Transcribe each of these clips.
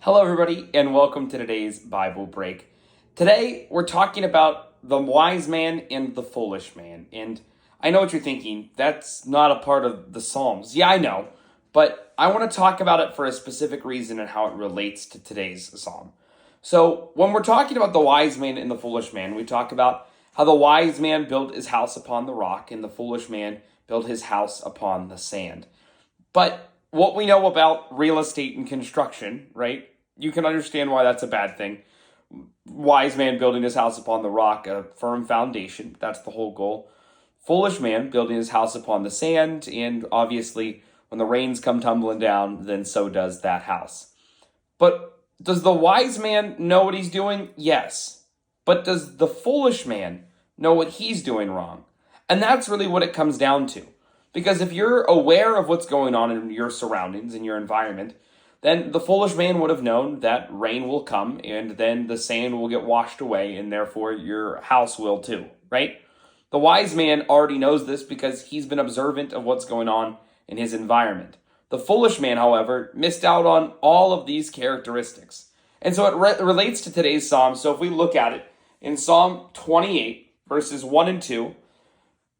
Hello, everybody, and welcome to today's Bible break. Today, we're talking about the wise man and the foolish man. And I know what you're thinking. That's not a part of the Psalms. Yeah, I know. But I want to talk about it for a specific reason and how it relates to today's psalm. So, when we're talking about the wise man and the foolish man, we talk about how the wise man built his house upon the rock and the foolish man built his house upon the sand. But what we know about real estate and construction, right? You can understand why that's a bad thing. Wise man building his house upon the rock, a firm foundation. That's the whole goal. Foolish man building his house upon the sand, and obviously, when the rains come tumbling down, then so does that house. But does the wise man know what he's doing? Yes. But does the foolish man know what he's doing wrong? And that's really what it comes down to. Because if you're aware of what's going on in your surroundings, in your environment, then the foolish man would have known that rain will come and then the sand will get washed away and therefore your house will too, right? The wise man already knows this because he's been observant of what's going on in his environment. The foolish man, however, missed out on all of these characteristics. And so it relates to today's psalm. So if we look at it in Psalm 28, verses 1 and 2,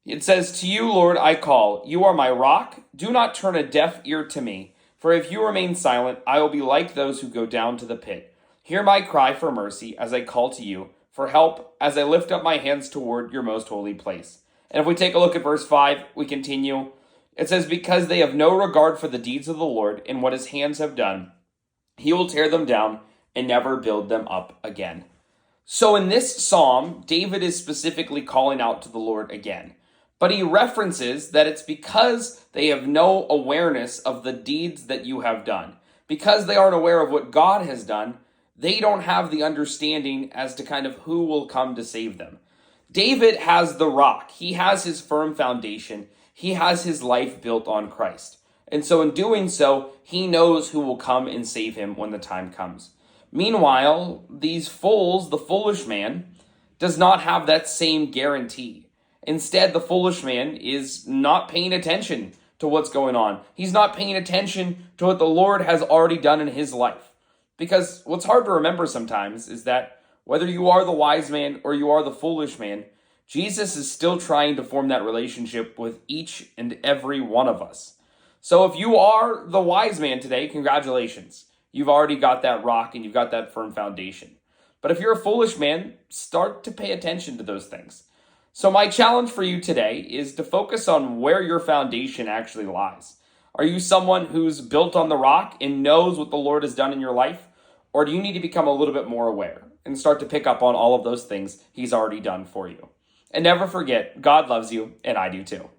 it says, "To you, Lord, I call. You are my rock. Do not turn a deaf ear to me. For if you remain silent, I will be like those who go down to the pit. Hear my cry for mercy as I call to you, for help as I lift up my hands toward your most holy place." And if we take a look at verse 5, we continue. It says, "Because they have no regard for the deeds of the Lord and what his hands have done, he will tear them down and never build them up again." So in this psalm, David is specifically calling out to the Lord again. But he references that it's because they have no awareness of the deeds that you have done. Because they aren't aware of what God has done, they don't have the understanding as to kind of who will come to save them. David has the rock. He has his firm foundation. He has his life built on Christ. And so in doing so, he knows who will come and save him when the time comes. Meanwhile, these fools, the foolish man, does not have that same guarantee. Instead, the foolish man is not paying attention to what's going on. He's not paying attention to what the Lord has already done in his life. Because what's hard to remember sometimes is that whether you are the wise man or you are the foolish man, Jesus is still trying to form that relationship with each and every one of us. So if you are the wise man today, congratulations. You've already got that rock and you've got that firm foundation. But if you're a foolish man, start to pay attention to those things. So my challenge for you today is to focus on where your foundation actually lies. Are you someone who's built on the rock and knows what the Lord has done in your life? Or do you need to become a little bit more aware and start to pick up on all of those things he's already done for you? And never forget, God loves you, and I do too.